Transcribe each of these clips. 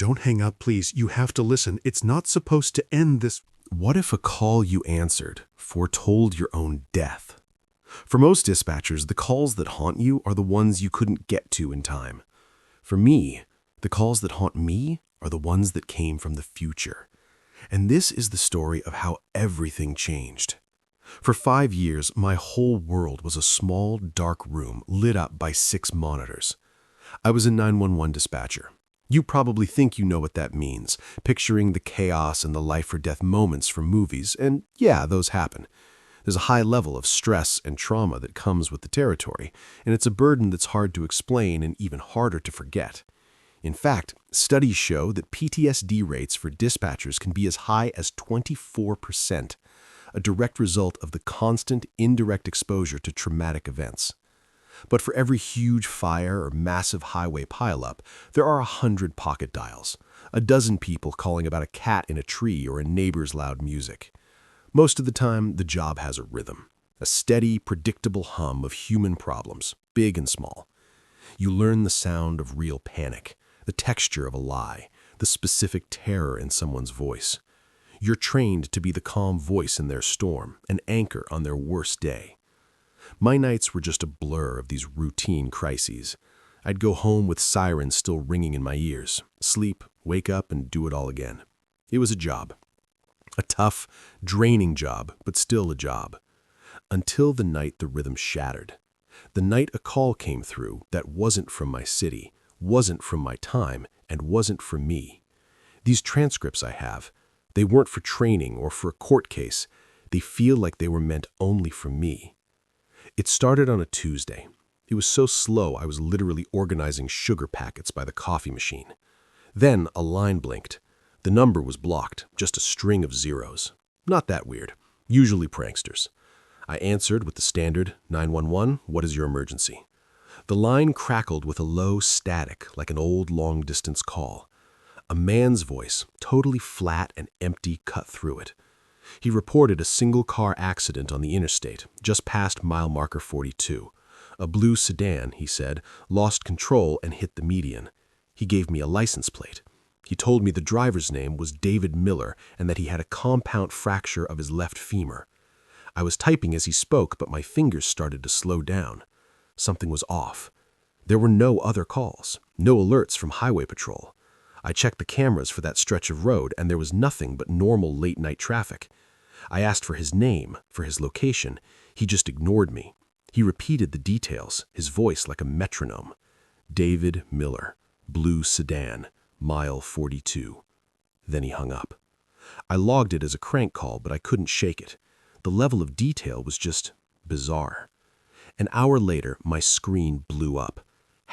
Don't hang up, please. You have to listen. It's not supposed to end this. What if a call you answered foretold your own death? For most dispatchers, the calls that haunt you are the ones you couldn't get to in time. For me, the calls that haunt me are the ones that came from the future. And this is the story of how everything changed. For 5 years, my whole world was a small, dark room lit up by 6 monitors. I was a 911 dispatcher. You probably think you know what that means, picturing the chaos and the life-or-death moments from movies, and yeah, those happen. There's a high level of stress and trauma that comes with the territory, and it's a burden that's hard to explain and even harder to forget. In fact, studies show that PTSD rates for dispatchers can be as high as 24%, a direct result of the constant, indirect exposure to traumatic events. But for every huge fire or massive highway pileup, there are 100 pocket dials, a dozen people calling about a cat in a tree or a neighbor's loud music. Most of the time, the job has a rhythm, a steady, predictable hum of human problems, big and small. You learn the sound of real panic, the texture of a lie, the specific terror in someone's voice. You're trained to be the calm voice in their storm, an anchor on their worst day. My nights were just a blur of these routine crises. I'd go home with sirens still ringing in my ears, sleep, wake up, and do it all again. It was a job. A tough, draining job, but still a job. Until the night the rhythm shattered. The night a call came through that wasn't from my city, wasn't from my time, and wasn't from me. These transcripts I have, they weren't for training or for a court case. They feel like they were meant only for me. It started on a Tuesday. It was so slow I was literally organizing sugar packets by the coffee machine. Then a line blinked. The number was blocked, just a string of zeros. Not that weird. Usually pranksters. I answered with the standard, 911, what is your emergency? The line crackled with a low static, like an old long-distance call. A man's voice, totally flat and empty, cut through it. He reported a single-car accident on the interstate, just past mile marker 42. A blue sedan, he said, lost control and hit the median. He gave me a license plate. He told me the driver's name was David Miller and that he had a compound fracture of his left femur. I was typing as he spoke, but my fingers started to slow down. Something was off. There were no other calls, no alerts from highway patrol. I checked the cameras for that stretch of road, and there was nothing but normal late-night traffic. I asked for his name, for his location. He just ignored me. He repeated the details, his voice like a metronome. David Miller, blue sedan, mile 42. Then he hung up. I logged it as a crank call, but I couldn't shake it. The level of detail was just bizarre. An hour later, my screen blew up.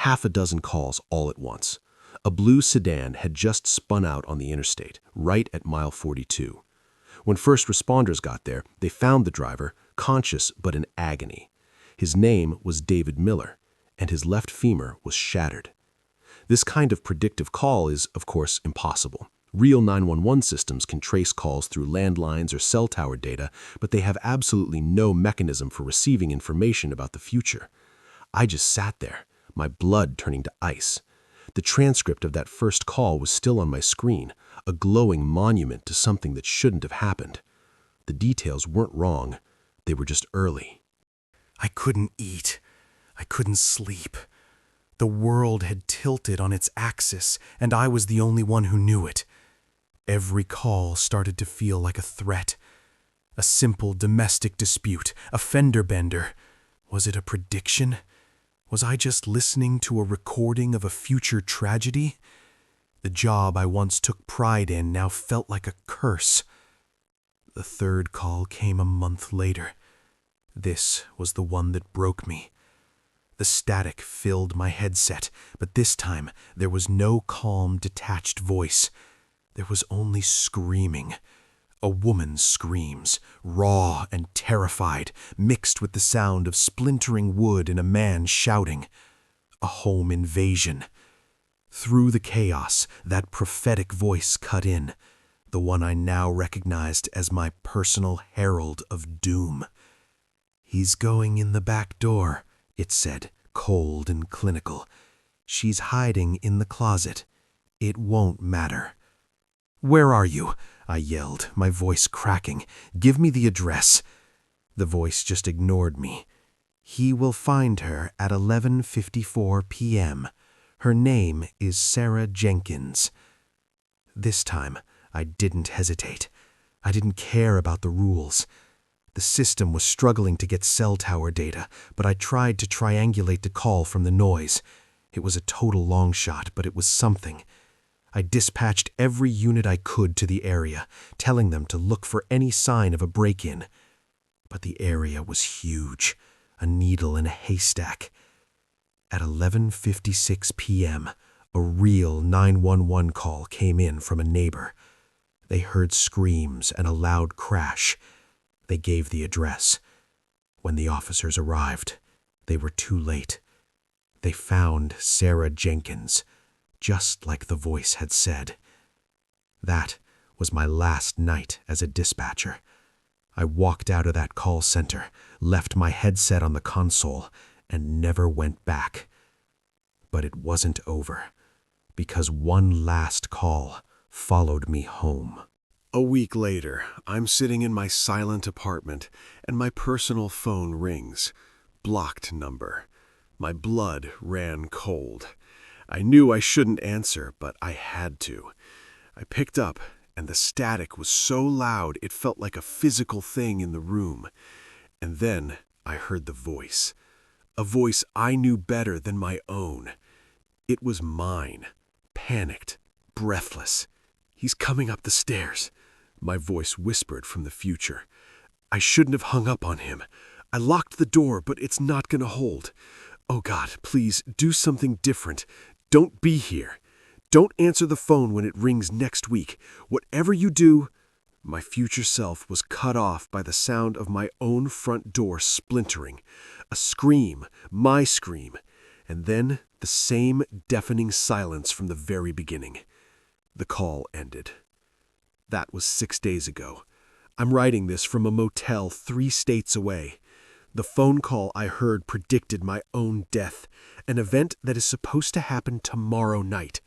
6 calls all at once. A blue sedan had just spun out on the interstate, right at mile 42. When first responders got there, they found the driver, conscious but in agony. His name was David Miller, and his left femur was shattered. This kind of predictive call is, of course, impossible. Real 911 systems can trace calls through landlines or cell tower data, but they have absolutely no mechanism for receiving information about the future. I just sat there, my blood turning to ice. The transcript of that first call was still on my screen, a glowing monument to something that shouldn't have happened. The details weren't wrong. They were just early. I couldn't eat. I couldn't sleep. The world had tilted on its axis, and I was the only one who knew it. Every call started to feel like a threat. A simple domestic dispute, a fender bender. Was it a prediction? Was I just listening to a recording of a future tragedy? The job I once took pride in now felt like a curse. The third call came a month later. This was the one that broke me. The static filled my headset, but this time there was no calm, detached voice. There was only screaming. A woman's screams, raw and terrified, mixed with the sound of splintering wood and a man shouting. A home invasion. Through the chaos, that prophetic voice cut in, the one I now recognized as my personal herald of doom. "He's going in the back door," it said, cold and clinical. "She's hiding in the closet. It won't matter. Where are you? I yelled, my voice cracking. Give me the address. The voice just ignored me. He will find her at 11:54 p.m. Her name is Sarah Jenkins. This time, I didn't hesitate. I didn't care about the rules. The system was struggling to get cell tower data, but I tried to triangulate the call from the noise. It was a total long shot, but it was something. I dispatched every unit I could to the area, telling them to look for any sign of a break-in. But the area was huge, a needle in a haystack. At 11:56 p.m., a real 911 call came in from a neighbor. They heard screams and a loud crash. They gave the address. When the officers arrived, they were too late. They found Sarah Jenkins, just like the voice had said. That was my last night as a dispatcher. I walked out of that call center, left my headset on the console, and never went back. But it wasn't over, because one last call followed me home. A week later, I'm sitting in my silent apartment, and my personal phone rings. Blocked number. My blood ran cold. I knew I shouldn't answer, but I had to. I picked up, and the static was so loud it felt like a physical thing in the room. And then I heard the voice. A voice I knew better than my own. It was mine. Panicked, breathless. "He's coming up the stairs," my voice whispered from the future. "I shouldn't have hung up on him. I locked the door, but it's not going to hold. Oh God, please, do something different. Don't be here. Don't answer the phone when it rings next week. Whatever you do..." My future self was cut off by the sound of my own front door splintering. A scream, my scream, and then the same deafening silence from the very beginning. The call ended. That was 6 days ago. I'm writing this from a motel 3 states away. The phone call I heard predicted my own death, an event that is supposed to happen tomorrow night.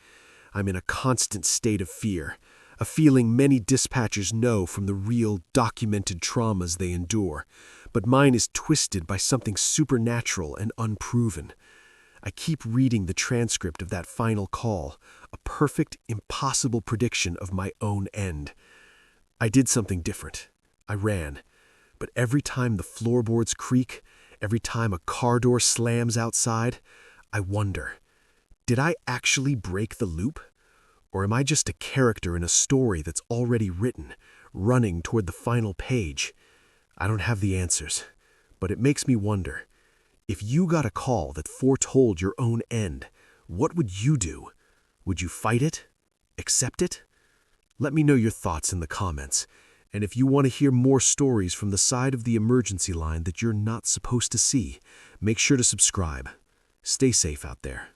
I'm in a constant state of fear, a feeling many dispatchers know from the real, documented traumas they endure, but mine is twisted by something supernatural and unproven. I keep reading the transcript of that final call, a perfect, impossible prediction of my own end. I did something different. I ran. But every time the floorboards creak, every time a car door slams outside, I wonder, did I actually break the loop? Or am I just a character in a story that's already written, running toward the final page? I don't have the answers, but it makes me wonder, if you got a call that foretold your own end, what would you do? Would you fight it? Accept it? Let me know your thoughts in the comments. And if you want to hear more stories from the side of the emergency line that you're not supposed to see, make sure to subscribe. Stay safe out there.